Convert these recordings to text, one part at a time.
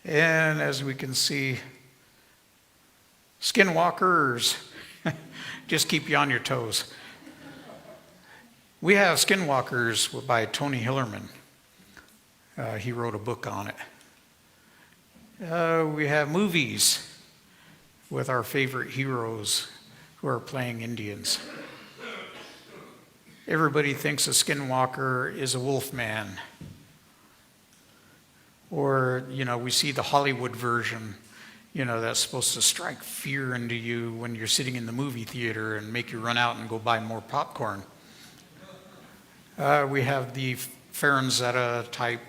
And as we can see, Skinwalkers. Just keep you on your toes. We have Skinwalkers by Tony Hillerman. He wrote a book on it. We have movies with our favorite heroes who are playing Indians. Everybody thinks a Skinwalker is a wolf man. Or, we see the Hollywood version, that's supposed to strike fear into you when you're sitting in the movie theater and make you run out and go buy more popcorn. We have the Farnzetta type,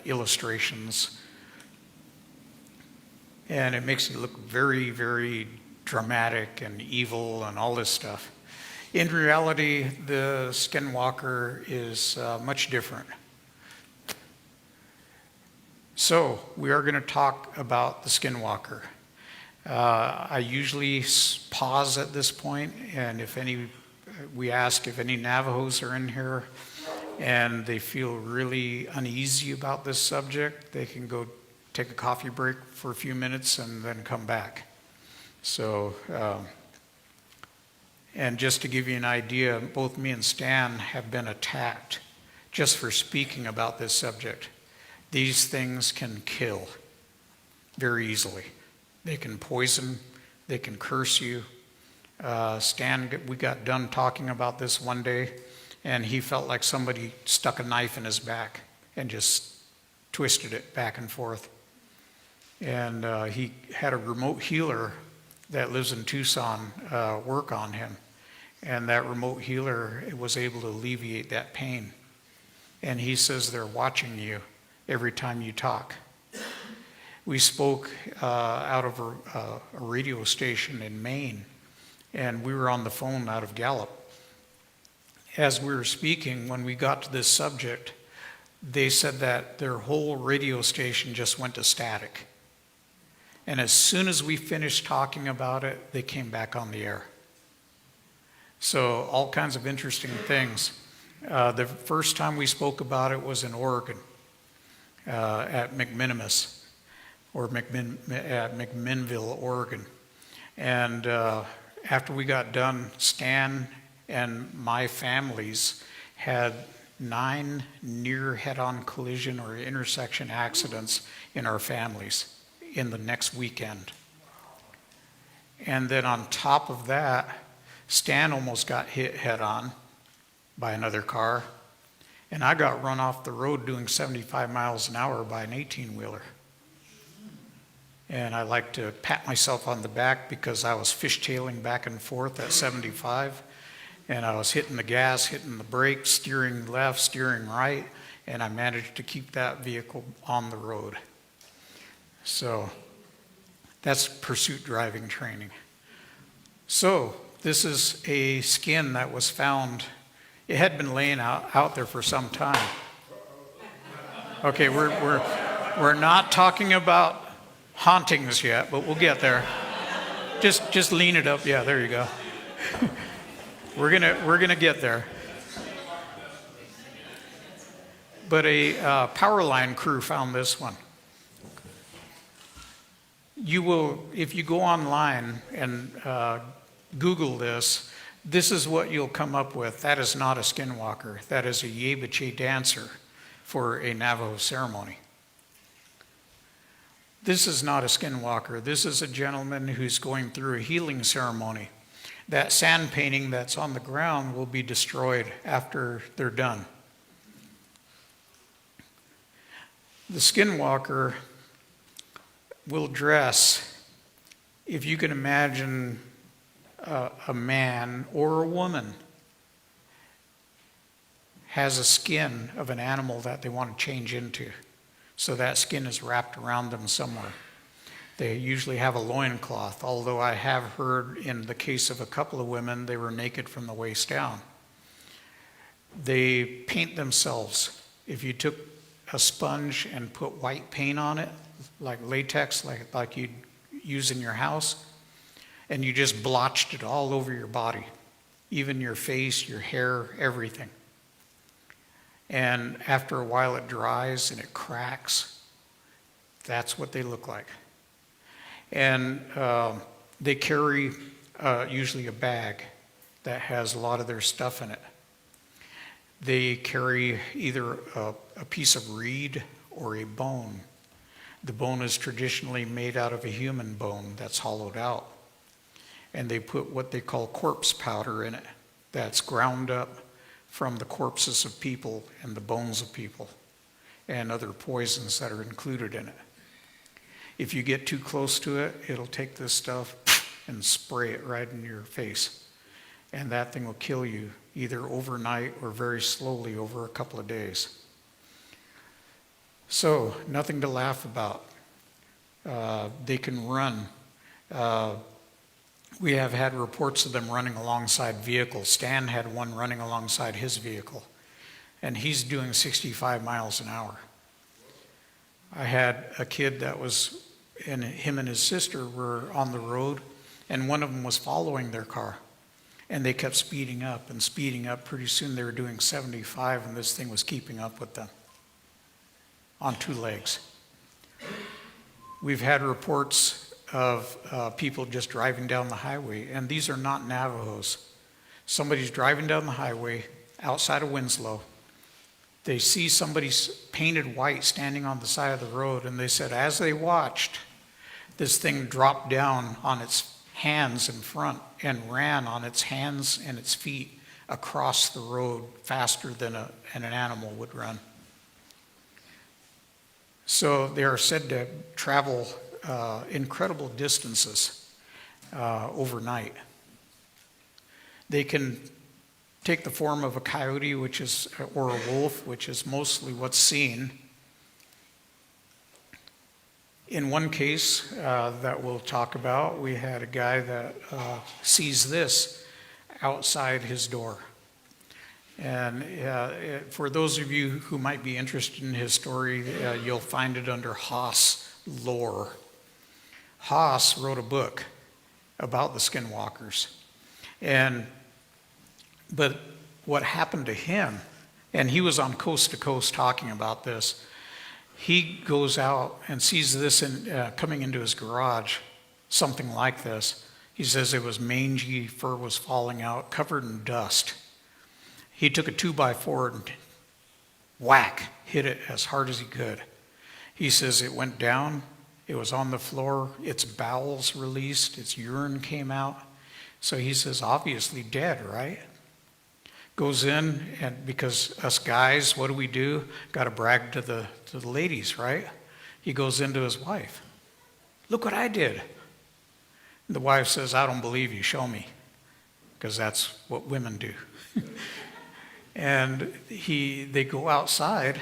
illustrations. And it makes it look very, very dramatic and evil and all this stuff. In reality, the Skinwalker is much different. So, we are going to talk about the Skinwalker. I usually pause at this point, and we ask if any Navajos are in here and they feel really uneasy about this subject, they can go take a coffee break for a few minutes and then come back. So, and just to give you an idea, both me and Stan have been attacked just for speaking about this subject. These things can kill very easily. They can poison, they can curse you. Stan, we got done talking about this one day, and he felt like somebody stuck a knife in his back and just twisted it back and forth. And he had a remote healer that lives in Tucson work on him. And that remote healer was able to alleviate that pain. And he says they're watching you every time you talk. We spoke out of a radio station in Maine, and we were on the phone out of Gallup. As we were speaking, when we got to this subject, they said that their whole radio station just went to static. And as soon as we finished talking about it, they came back on the air. So all kinds of interesting things. The first time we spoke about it was in Oregon, at McMinimus, or at McMinnville, Oregon. And after we got done, Stan and my families had 9 near head-on collision or intersection accidents in our families in the next weekend. And then on top of that, Stan almost got hit head-on by another car, and I got run off the road doing 75 miles an hour by an 18-wheeler. And I like to pat myself on the back because I was fishtailing back and forth at 75, and I was hitting the gas, hitting the brakes, steering left, steering right, and I managed to keep that vehicle on the road. So that's pursuit driving training. So this is a skin that was found. It had been laying out there for some time. Okay, we're not talking about hauntings yet, but we'll get there. Just lean it up. Yeah, there you go. We're gonna get there. But a power line crew found this one. You will, if you go online and Google this, this is what you'll come up with. That is not a Skinwalker. That is a Yebache dancer for a Navajo ceremony. This is not a Skinwalker. This is a gentleman who's going through a healing ceremony. That sand painting that's on the ground will be destroyed after they're done. The Skinwalker will dress, if you can imagine a man or a woman has a skin of an animal that they want to change into. So that skin is wrapped around them somewhere. They usually have a loincloth, although I have heard in the case of a couple of women, they were naked from the waist down. They paint themselves. If you took a sponge and put white paint on it, like latex, like you'd use in your house, and you just blotched it all over your body, even your face, your hair, everything. And after a while it dries and it cracks. That's what they look like. And they carry usually a bag that has a lot of their stuff in it. They carry either a piece of reed or a bone. The bone is traditionally made out of a human bone that's hollowed out. And they put what they call corpse powder in it that's ground up from the corpses of people and the bones of people and other poisons that are included in it. If you get too close to it, it'll take this stuff and spray it right in your face. And that thing will kill you either overnight or very slowly over a couple of days. So, nothing to laugh about. They can run. We have had reports of them running alongside vehicles. Stan had one running alongside his vehicle, and he's doing 65 miles an hour. I had a kid that was, and him and his sister were on the road, and one of them was following their car. And they kept speeding up and speeding up. Pretty soon they were doing 75, and this thing was keeping up with them on two legs. We've had reports of people just driving down the highway, and these are not Navajos. Somebody's driving down the highway outside of Winslow. They see somebody painted white standing on the side of the road, and they said as they watched, this thing dropped down on its hands in front and ran on its hands and its feet across the road faster than an animal would run. So they are said to travel incredible distances overnight. They can take the form of a coyote, or a wolf, which is mostly what's seen. In one case that we'll talk about, we had a guy that sees this outside his door. And for those of you who might be interested in his story, you'll find it under Haas lore. Haas wrote a book about the Skinwalkers. But what happened to him, and he was on Coast to Coast talking about this, he goes out and sees this coming into his garage, something like this. He says it was mangy, fur was falling out, covered in dust. He took a 2x4 and whack, hit it as hard as he could. He says it went down, it was on the floor, its bowels released, its urine came out. So he says, obviously dead, right? Goes in, and because us guys, what do? Got to brag to the ladies, right? He goes into his wife. Look what I did. And the wife says, I don't believe you, show me. Because that's what women do. And they go outside,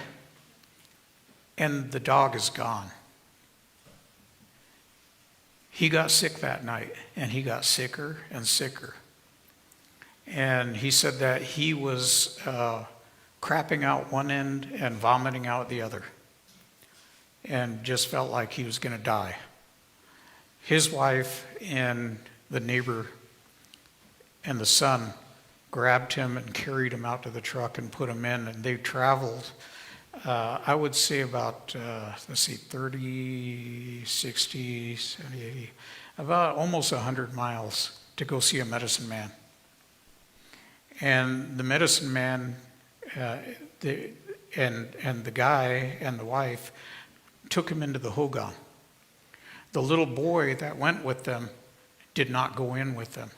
and the dog is gone. He got sick that night, and he got sicker and sicker. And he said that he was crapping out one end and vomiting out the other, and just felt like he was going to die. His wife and the neighbor and the son grabbed him and carried him out to the truck and put him in, and they traveled, I would say about, 30, 60, 70, 80, about almost 100 miles to go see a medicine man. And the medicine man and the guy and the wife took him into the hogan. The little boy that went with them did not go in with them.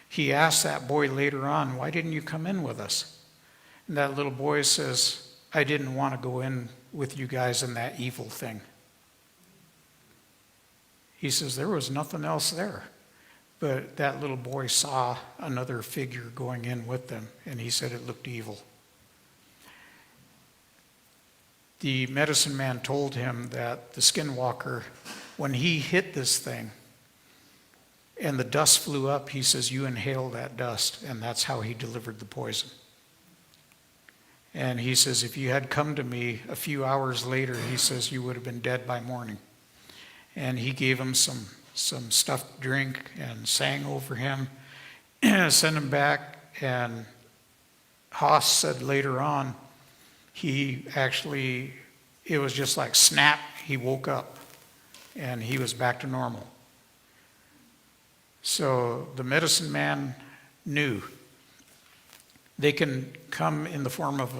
He asked that boy later on, why didn't you come in with us? And that little boy says, I didn't want to go in with you guys in that evil thing. He says, there was nothing else there. But that little boy saw another figure going in with them, and he said it looked evil. The medicine man told him that the skinwalker, when he hit this thing and the dust flew up, he says, you inhale that dust, and that's how he delivered the poison. And he says, if you had come to me a few hours later, he says, you would have been dead by morning. And he gave him some stuff to drink and sang over him, sent him back. And Haas said later on, it was just like snap, he woke up. and he was back to normal. So the medicine man knew they can come in the form of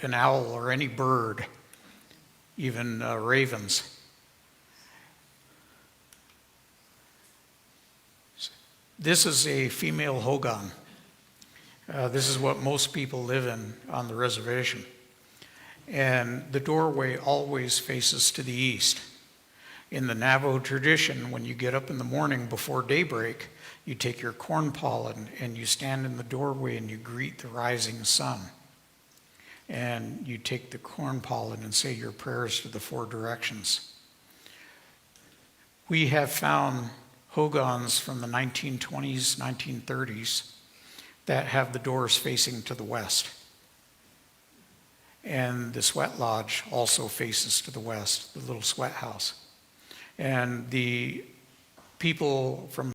an owl or any bird, even ravens. This is a female hogan. This is what most people live in on the reservation. And the doorway always faces to the east. In the Navajo tradition, when you get up in the morning before daybreak, you take your corn pollen and you stand in the doorway and you greet the rising sun. And you take the corn pollen and say your prayers to the four directions. We have found hogans from the 1920s, 1930s that have the doors facing to the west. And the sweat lodge also faces to the west, the little sweat house. And the people from